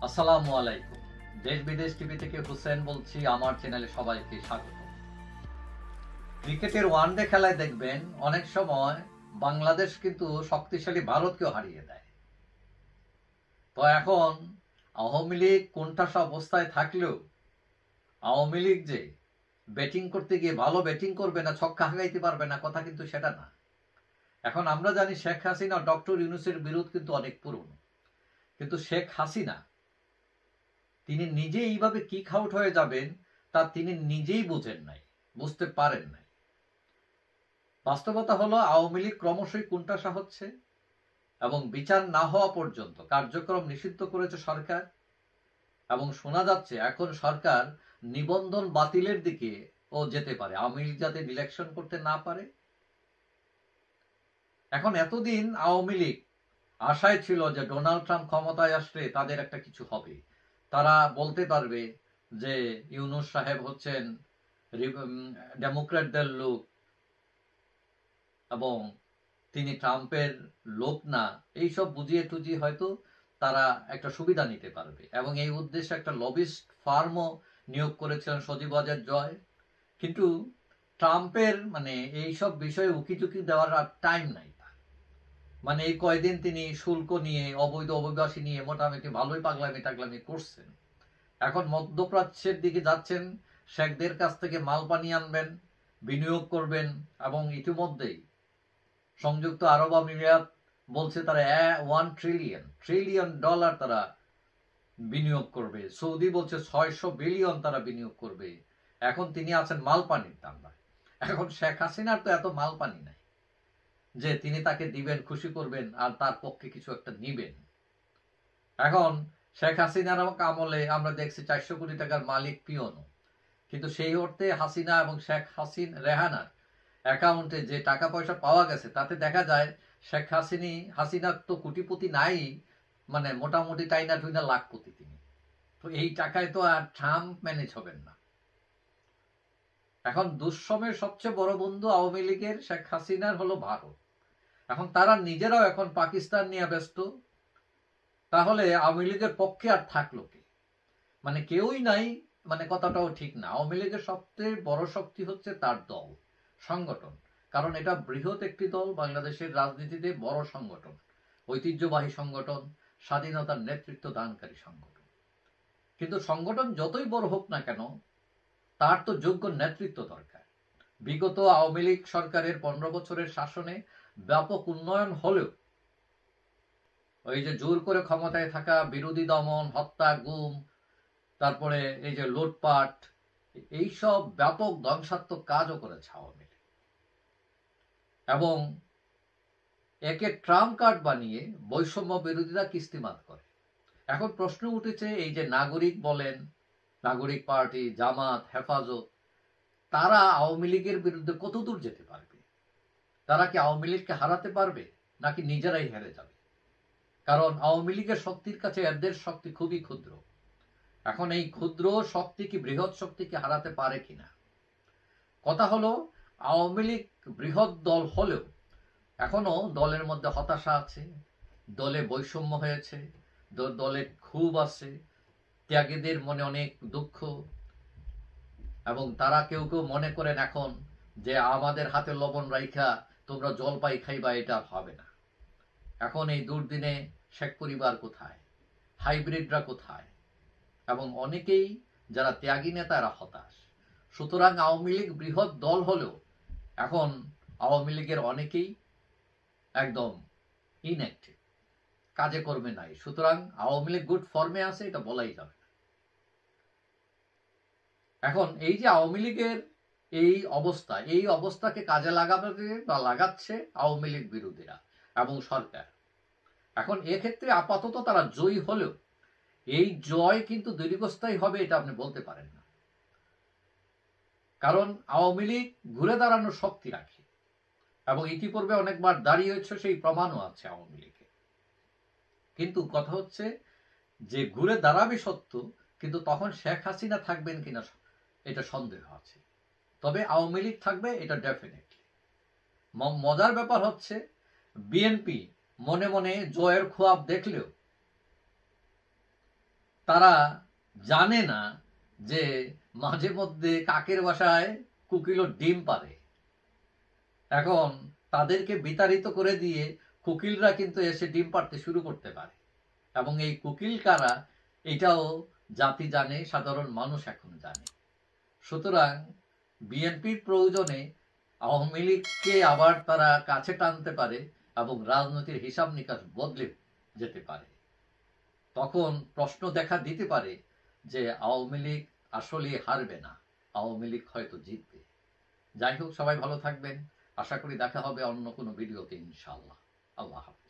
আসসালামু আলাইকুম। দেশ বিদেশ টিভি থেকে হুসেন বলছি। আমার চ্যানেলে সবাইকে স্বাগত। ক্রিকেটের ওয়ানডে খেলায় দেখবেন অনেক সময় বাংলাদেশ কিন্তু শক্তিশালী ভারতকেও হারিয়ে দেয়। তো এখন আওয়ামী লীগ কোণঠাসা অবস্থায় থাকলেও আওয়ামী লীগ যে ব্যাটিং করতে গিয়ে ভালো ব্যাটিং করবে না, ছক্কা হাঁকাইতে পারবে না, কথা কিন্তু সেটা না। এখন আমরা জানি শেখ হাসিনা ডক্টর ইউনূসের বিরোধ কিন্তু অনেক পুরনো, কিন্তু শেখ হাসিনা তিনি নিজে এইভাবে কিক আউট হয়ে যাবেন তা তিনি নিজেই বুঝেন নাই, বুঝতে পারেন নাই। বাস্তবতা হলো আওয়ামী লীগ ক্রমশই কোণঠাসা হচ্ছে এবং বিচার না হওয়া পর্যন্ত কার্যক্রম নিষিদ্ধ করেছে সরকার। এবং শোনা যাচ্ছে এখন সরকার নিবন্ধন বাতিলের দিকে ও যেতে পারে, আওয়ামী লীগ যাতে ইলেকশন করতে না পারে। এখন এতদিন আওয়ামী লীগ আশায় ছিল যে ডোনাল্ড ট্রাম্প ক্ষমতায় আসলে তাদের একটা কিছু হবে, তারা বলতে পারবে যে ইউনূস সাহেব হচ্ছেন ডেমোক্র্যাটদের লোক এবং তিনি ট্রাম্পের লোক না, এইসব বুঝিয়ে টুজিয়ে হয়তো তারা একটা সুবিধা নিতে পারবে। এবং এই উদ্দেশ্যে একটা লবিস্ট ফার্মও নিয়োগ করেছিলেন সজীব ওয়াজেদ জয়। কিন্তু ট্রাম্পের এইসব বিষয়ে উকিঝুঁকি দেওয়ার আর টাইম নাই। এই কয়দিন তিনি শুল্ক নিয়ে, অবৈধ অভিবাসী নিয়ে মোটামুটি ভালোই পাগলামি টাগলামি করছেন। এখন মধ্যপ্রাচ্যের দিকে যাচ্ছেন, শেখদের কাছ থেকে মাল পানি আনবেন, বিনিয়োগ করবেন। এবং ইতিমধ্যেই সংযুক্ত আরব আমিরাত বলছে তারা $1 ট্রিলিয়ন তারা বিনিয়োগ করবে। সৌদি বলছে 600 বিলিয়ন তারা বিনিয়োগ করবে। এখন তিনি আছেন মাল পানির দান্দায়। এখন শেখ হাসিনার তো এত মাল পানি নাই যে তিনি তাকে দিবেন, খুশি করবেন আর তার পক্ষে কিছু একটা নিবেন। এখন শেখ হাসিনার আমলে আমরা দেখছি 400 কোটি টাকার মালিক পিয়নও, কিন্তু সেই অর্থে হাসিনা এবং শেখ রেহানার অ্যাকাউন্টে যে টাকা পয়সা পাওয়া গেছে তাতে দেখা যায় শেখ হাসিনার তো কোটিপতি নাই, মোটামুটি টাইনা টুইনা লাখপতি তিনি। তো এই টাকায় তো আর ট্রাম্প ম্যানেজ হবেন না। এখন দুঃসময়ের সবচেয়ে বড় বন্ধু আওয়ামী লীগের শেখ হাসিনার হলো ভারত। এখন তারা নিজেরাও এখন পাকিস্তান নিয়ে ব্যস্ত। তাহলে আওয়ামী লীগের পক্ষে আর থাকলো কে? কেউই নাই, কথাটাও ঠিক না। আওয়ামী লীগের সবচেয়ে বড় শক্তি হচ্ছে তার দল, সংগঠন। কারণ এটা বৃহৎ একটি দল, বাংলাদেশের রাজনীতিতে বড় সংগঠন, ঐতিহ্যবাহী সংগঠন, স্বাধীনতার নেতৃত্ব দানকারী সংগঠন। কিন্তু সংগঠন যতই বড় হোক না কেন, তার তো যোগ্য নেতৃত্ব দরকার। বিগত আওয়ামী লীগ সরকারের 15 বছরের শাসনে ব্যাপক উন্নয়ন হলেও ওই যে জোর করে ক্ষমতায় থাকা, বিরোধী দমন, হত্যা, গুম, তারপরে এই যে লুটপাট, এইসব ব্যাপক ধ্বংসাত্মক কাজও করেছে আওয়ামী লীগ। এবং একে ট্রাম্প কার্ড বানিয়ে বৈষম্য বিরোধীরা কিস্তিমাত করে। এখন প্রশ্ন উঠেছে, এই যে নাগরিক বলেন, নাগরিক পার্টি, জামাত, হেফাজত, তারা আওয়ামী লীগের বিরুদ্ধে কতদূর যেতে পারবে? তারা কি আওয়ামী লীগকে হারাতে পারবে নাকি নিজেরাই হেরে যাবে? কারণ আওয়ামী লীগের শক্তির কাছে এদের শক্তি খুবই ক্ষুদ্র। এখন এই ক্ষুদ্র শক্তি কি বৃহৎ শক্তিকে হারাতে পারে কিনা? কথা হলো, আওয়ামী লীগ বৃহৎ দল হলেও এখনো দলের মধ্যে হতাশা আছে, দলে বৈষম্য হয়েছে, দলে ক্ষোভ আছে, ত্যাগীদের মনে অনেক দুঃখ। এবং তারা কেউ কেউ মনে করেন এখন যে আমাদের হাতে লবণ রাইখা তোমরা জলপাই খাইবা, এটা হবে না। এখন এই দুর্দিনে শেখ পরিবার কোথায়, হাইব্রিডরা কোথায়? এবং অনেকেই যারা ত্যাগী নেতা এরা হতাশ। সুতরাং আওয়ামী লীগ বৃহৎ দল হলেও এখন আওয়ামী লীগের অনেকেই একদম ইনঅ্যাক্টিভ, কাজে কর্মে নাই। সুতরাং আওয়ামী লীগ গুড ফর্মে আছে এটা বলাই যাবে না। এখন এই যে আওয়ামী লীগের এই অবস্থা, এই অবস্থাকে কাজে লাগাবে বা লাগাচ্ছে আওয়ামী লীগ বিরোধীরা এবং সরকার। এখন এক্ষেত্রে আপাতত তারা জয়ী হলেও এই জয় কিন্তু দীর্ঘস্থায়ী হবে এটা আপনি বলতে পারেন না। কারণ আওয়ামী লীগ ঘুরে দাঁড়ানোর শক্তি রাখে এবং ইতিপূর্বে অনেকবার দাঁড়িয়েছে, সেই প্রমাণও আছে আওয়ামী লীগে। কিন্তু কথা হচ্ছে যে ঘুরে দাঁড়াবে সত্য, কিন্তু তখন শেখ হাসিনা থাকবেন কিনা এটা সন্দেহ আছে। তবে আওয়ামী লীগ থাকবে, এটা ডেফিনেটলি। মজার ব্যাপার হচ্ছে বিএনপি মনে মনে জয়ের খোয়াব দেখলেও তারা জানে না যে মাঝে মধ্যে কাকের বাসায় কোকিলও ডিম পারে। এখন তাদেরকে বিতাড়িত করে দিয়ে কোকিলরা কিন্তু এসে ডিম পাড়তে শুরু করতে পারে, এবং এই কোকিল কারা এটাও জাতি জানে, সাধারণ মানুষ এখন জানে। সুতরাং বিএনপির প্রয়োজনে আওয়ামী লীগকে আবার তারা কাছে টানতে পারে এবং রাজনীতির হিসাব নিকাশ বদলে যেতে পারে। তখন প্রশ্ন দেখা দিতে পারে যে আওয়ামী লীগ আসলে হারবে না, আওয়ামী লীগ হয়তো জিতবে। যাই হোক, সবাই ভালো থাকবেন। আশা করি দেখা হবে অন্য কোনো ভিডিওতে ইনশাআল্লাহ। আল্লাহ হাফেজ।